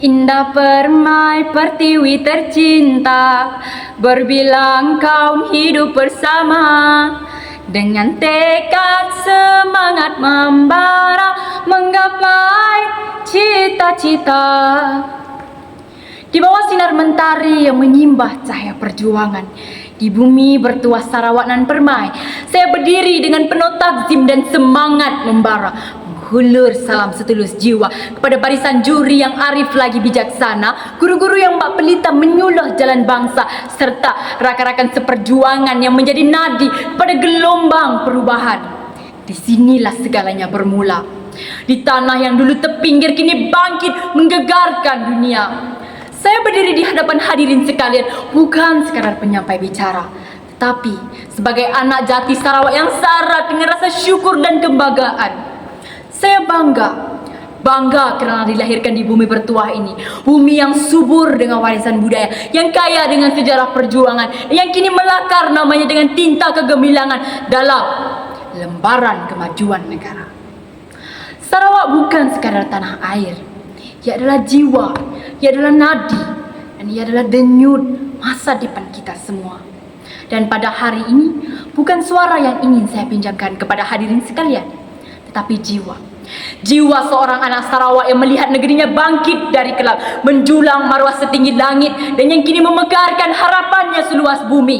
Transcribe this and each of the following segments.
Indah permai pertiwi tercinta, berbilang kaum hidup bersama, dengan tekad semangat membara, menggapai cita-cita. Di bawah sinar mentari yang menyimbah cahaya perjuangan, di bumi bertuah Sarawak nan permai, saya berdiri dengan penuh takzim dan semangat membara, hulur salam setulus jiwa kepada barisan juri yang arif lagi bijaksana, guru-guru yang bak pelita menyuluh jalan bangsa, serta rakan-rakan seperjuangan yang menjadi nadi pada gelombang perubahan. Di sinilah segalanya bermula. Di tanah yang dulu terpinggir kini bangkit menggegarkan dunia. Saya berdiri di hadapan hadirin sekalian bukan sekadar penyampai bicara, tetapi sebagai anak jati Sarawak yang syarat dengan rasa syukur dan kebanggaan. Saya bangga kerana dilahirkan di bumi bertuah ini, bumi yang subur dengan warisan budaya, yang kaya dengan sejarah perjuangan, yang kini melakar namanya dengan tinta kegemilangan dalam lembaran kemajuan negara. Sarawak bukan sekadar tanah air, ia adalah jiwa, ia adalah nadi, dan ia adalah denyut masa depan kita semua. Dan pada hari ini, bukan suara yang ingin saya pinjamkan kepada hadirin sekalian, tetapi jiwa. Jiwa seorang anak Sarawak yang melihat negerinya bangkit dari kelam, menjulang maruah setinggi langit, dan yang kini memegarkan harapannya seluas bumi.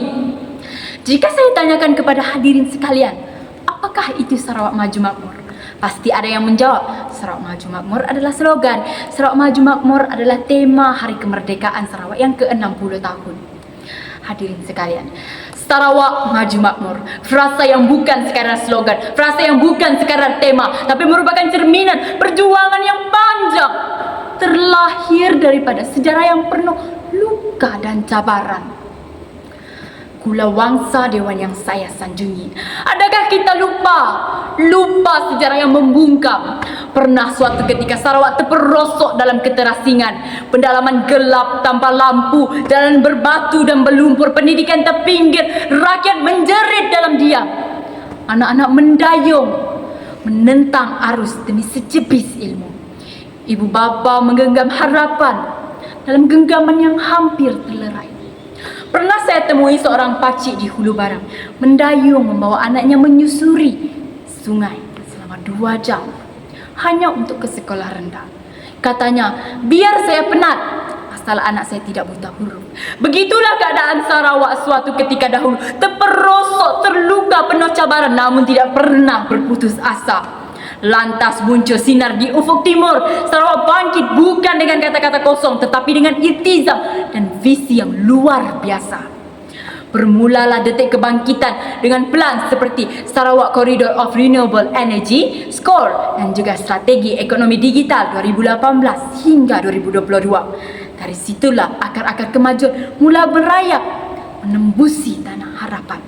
Jika saya tanyakan kepada hadirin sekalian, apakah itu Sarawak Maju Makmur? Pasti ada yang menjawab, Sarawak Maju Makmur adalah slogan, Sarawak Maju Makmur adalah tema Hari Kemerdekaan Sarawak yang ke-60 tahun. Hadirin sekalian, Sarawak Maju Makmur, frasa yang bukan sekadar slogan, frasa yang bukan sekadar tema, tapi merupakan cerminan perjuangan yang panjang, terlahir daripada sejarah yang penuh luka dan cabaran. Kula wangsa dewan yang saya sanjungi, adakah kita lupa sejarah yang membungkam? Pernah suatu ketika Sarawak terperosok dalam keterasingan, pendalaman gelap tanpa lampu, jalan berbatu dan berlumpur, pendidikan terpinggir, rakyat menjerit dalam diam, anak-anak mendayung menentang arus demi secebis ilmu. Ibu bapa menggenggam harapan dalam genggaman yang hampir terlerai. Pernah saya temui seorang pakcik di Hulu Barang mendayung membawa anaknya menyusuri sungai selama 2 jam hanya untuk ke sekolah rendah. Katanya, biar saya penat, asal anak saya tidak buta huruf. Begitulah keadaan Sarawak suatu ketika dahulu, terperosok, terluka, penuh cabaran, namun tidak pernah berputus asa. Lantas muncul sinar di ufuk timur. Sarawak bangkit bukan dengan kata-kata kosong, tetapi dengan iltizam dan visi yang luar biasa. Bermulalah detik kebangkitan dengan plan seperti Sarawak Corridor of Renewable Energy, SCORE, dan juga Strategi Ekonomi Digital 2018 hingga 2022. Dari situlah akar-akar kemajuan mula berayap menembusi tanah harapan.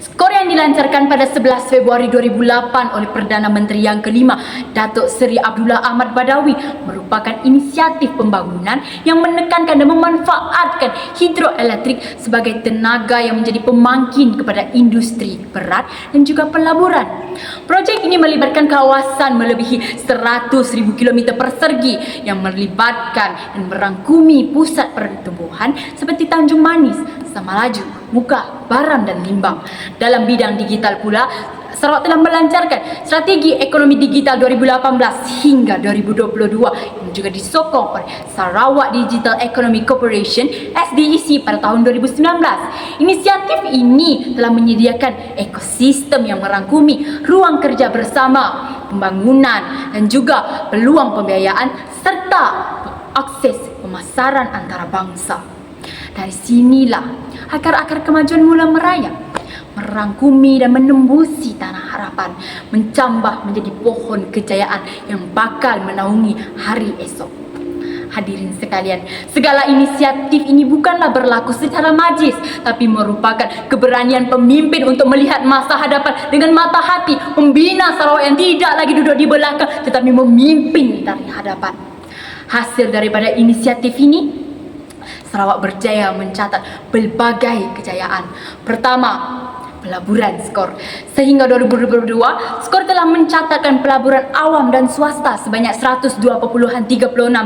SCORE yang dilancarkan pada 11 Februari 2008 oleh Perdana Menteri yang kelima, Datuk Seri Abdullah Ahmad Badawi, merupakan inisiatif pembangunan yang menekankan dan memanfaatkan hidroelektrik sebagai tenaga yang menjadi pemangkin kepada industri berat dan juga pelaburan. Projek ini melibatkan kawasan melebihi 100,000 km persegi yang melibatkan dan merangkumi pusat pertumbuhan seperti Tanjung Manis, Samalaju, Muka, Baram dan Limbang. Dalam bidang digital pula, Sarawak telah melancarkan Strategi Ekonomi Digital 2018 hingga 2022 yang juga disokong oleh Sarawak Digital Economy Corporation SDEC pada tahun 2019. Inisiatif ini telah menyediakan ekosistem yang merangkumi ruang kerja bersama, pembangunan dan juga peluang pembiayaan serta akses pemasaran antara bangsa. Dari sinilah akar-akar kemajuan mula merayap, merangkumi dan menembusi tanah harapan, mencambah menjadi pohon kejayaan yang bakal menaungi hari esok. Hadirin sekalian, segala inisiatif ini bukanlah berlaku secara majis, tapi merupakan keberanian pemimpin untuk melihat masa hadapan dengan mata hati, membina Sarawak yang tidak lagi duduk di belakang, tetapi memimpin dari hadapan. Hasil daripada inisiatif ini, Sarawak berjaya mencatat pelbagai kejayaan. Pertama, pelaburan skor. Sehingga 2022, skor telah mencatatkan pelaburan awam dan swasta sebanyak 102.36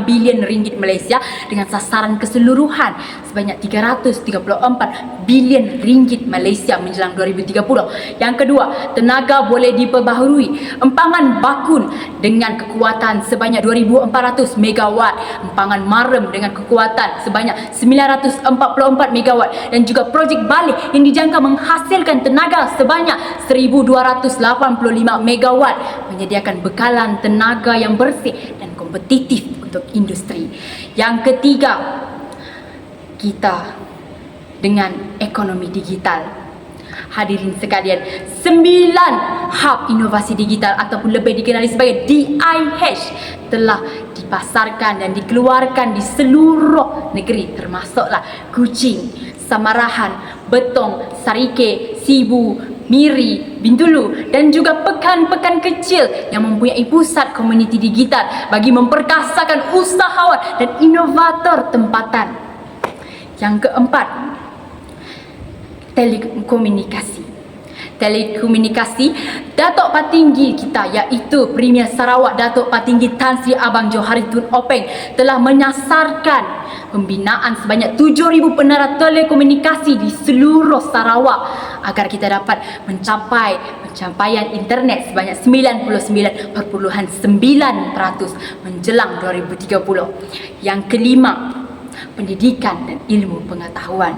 bilion ringgit Malaysia dengan sasaran keseluruhan sebanyak 334 bilion ringgit Malaysia menjelang 2030. Yang kedua, tenaga boleh diperbaharui. Empangan bakun dengan kekuatan sebanyak 2,400 megawatt, empangan marem dengan kekuatan sebanyak 944 megawatt dan juga projek balik yang dijangka menghasilkan tenaga sebanyak 1,285 megawatt menyediakan bekalan tenaga yang bersih dan kompetitif untuk industri. Yang ketiga, kita dengan ekonomi digital. Hadirin sekalian, 9 hub inovasi digital ataupun lebih dikenali sebagai DIH telah dipasarkan dan dikeluarkan di seluruh negeri, termasuklah Kuching, Samarahan, Betong, Sarike, Sibu, Miri, Bintulu dan juga pekan-pekan kecil yang mempunyai pusat komuniti digital bagi memperkasakan usahawan dan inovator tempatan. Yang keempat, telekomunikasi. Datuk Patinggi kita iaitu Premier Sarawak Datuk Patinggi Tan Sri Abang Johari Tun Openg telah menyasarkan pembinaan sebanyak 7,000 penara telekomunikasi di seluruh Sarawak agar kita dapat mencapai pencapaian internet sebanyak 99.9% menjelang 2030. Yang kelima, pendidikan dan ilmu pengetahuan.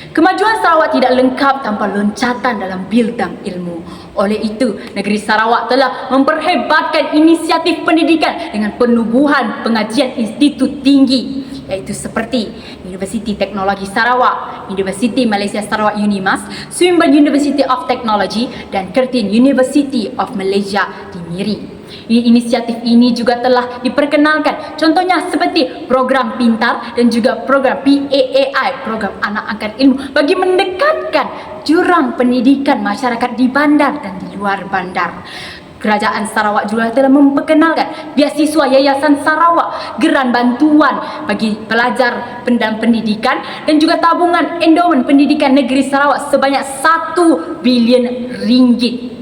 Kemajuan Sarawak tidak lengkap tanpa loncatan dalam bidang ilmu. Oleh itu, negeri Sarawak telah memperhebatkan inisiatif pendidikan dengan penubuhan pengajian institut tinggi iaitu seperti Universiti Teknologi Sarawak, Universiti Malaysia Sarawak UNIMAS, Swinburne University of Technology dan Curtin University of Malaysia di Miri. Inisiatif ini juga telah diperkenalkan, contohnya seperti program Pintar dan juga program PAAI, program Anak Angkat Ilmu, bagi mendekatkan jurang pendidikan masyarakat di bandar dan di luar bandar. Kerajaan Sarawak juga telah memperkenalkan beasiswa Yayasan Sarawak, geran bantuan bagi pelajar dalam pendidikan dan juga tabungan endowmen pendidikan negeri Sarawak sebanyak 1 bilion ringgit.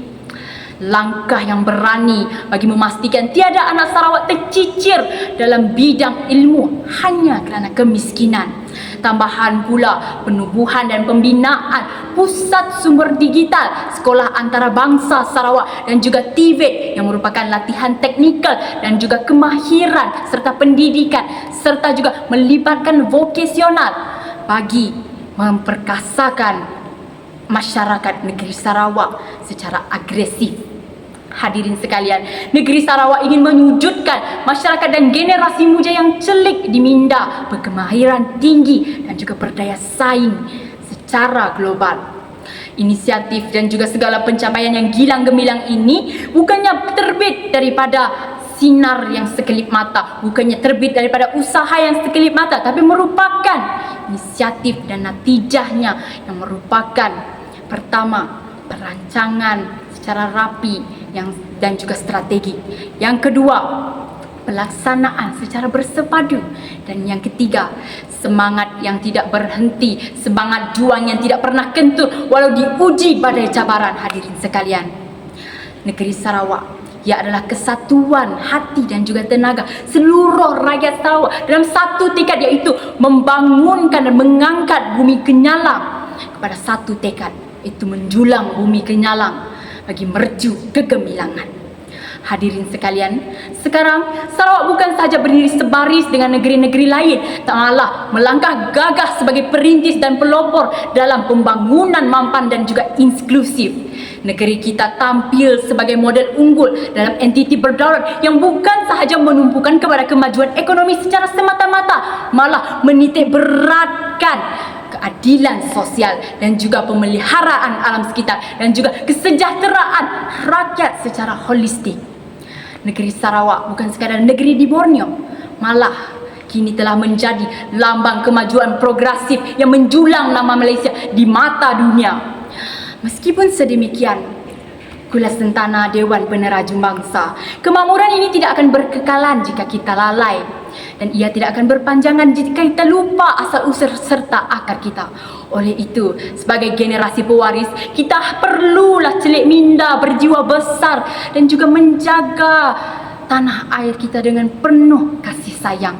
Langkah yang berani bagi memastikan tiada anak Sarawak tercicir dalam bidang ilmu hanya kerana kemiskinan. Tambahan pula penubuhan dan pembinaan pusat sumber digital Sekolah Antarabangsa Sarawak dan juga TVET yang merupakan latihan teknikal dan juga kemahiran serta pendidikan serta juga melibatkan vokasional bagi memperkasakan masyarakat negeri Sarawak secara agresif. Hadirin sekalian, negeri Sarawak ingin mewujudkan masyarakat dan generasi muda yang celik di minda, berkemahiran tinggi dan juga berdaya saing secara global. Inisiatif dan juga segala pencapaian yang gilang gemilang ini bukannya terbit daripada sinar yang sekelip mata, bukannya terbit daripada usaha yang sekelip mata, tapi merupakan inisiatif dan natijahnya yang merupakan pertama, perancangan secara rapi dan juga strategi. Yang kedua, pelaksanaan secara bersepadu. Dan yang ketiga, semangat yang tidak berhenti, semangat juang yang tidak pernah kentut walau diuji badai cabaran. Hadirin sekalian, negeri Sarawak, ia adalah kesatuan hati dan juga tenaga seluruh rakyat Sarawak dalam satu tekad, iaitu membangunkan dan mengangkat bumi Kenyalang kepada satu tekad, iaitu menjulang bumi Kenyalang bagi merju kegemilangan. Hadirin sekalian, sekarang Sarawak bukan sahaja berdiri sebaris dengan negeri-negeri lain, tak malah melangkah gagah sebagai perintis dan pelopor dalam pembangunan mampan dan juga inklusif. Negeri kita tampil sebagai model unggul dalam entiti berdaulat yang bukan sahaja menumpukan kepada kemajuan ekonomi secara semata-mata, malah menitik beratkan keadilan sosial dan juga pemeliharaan alam sekitar dan juga kesejahteraan rakyat secara holistik. Negeri Sarawak bukan sekadar negeri di Borneo, malah kini telah menjadi lambang kemajuan progresif yang menjulang nama Malaysia di mata dunia. Meskipun sedemikian, Kula Sentana Dewan Penerajum Bangsa, kemakmuran ini tidak akan berkekalan jika kita lalai. dan ia tidak akan berpanjangan jika kita lupa asal usul serta akar kita. Oleh itu, sebagai generasi pewaris, kita perlulah celik minda, berjiwa besar dan juga menjaga tanah air kita dengan penuh kasih sayang.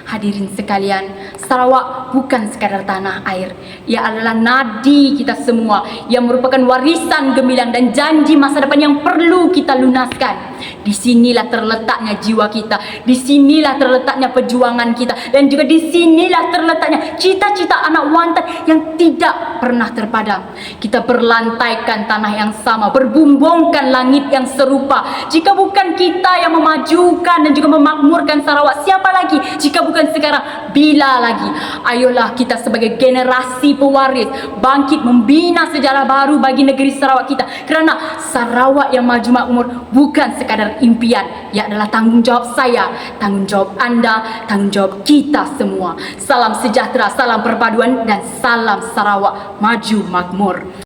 Hadirin sekalian, Sarawak bukan sekadar tanah air. Ia adalah nadi kita semua yang merupakan warisan gemilang dan janji masa depan yang perlu kita lunaskan. Di sinilah terletaknya jiwa kita, di sinilah terletaknya perjuangan kita, dan juga di sinilah terletaknya cita-cita anak wanita yang tidak pernah terpadam. Kita berlantaikan tanah yang sama, berbumbungkan langit yang serupa. Jika bukan kita yang memajukan dan juga memakmurkan Sarawak, siapa lagi? Jika bukan sekarang, bila lagi? Ayolah kita sebagai generasi pewaris bangkit membina sejarah baru bagi negeri Sarawak kita, kerana Sarawak yang maju makmur bukan sekadar impian. Ia adalah tanggung jawab saya, tanggung jawab anda, tanggung jawab kita semua. Salam sejahtera, salam perpaduan, dan salam Sarawak maju makmur.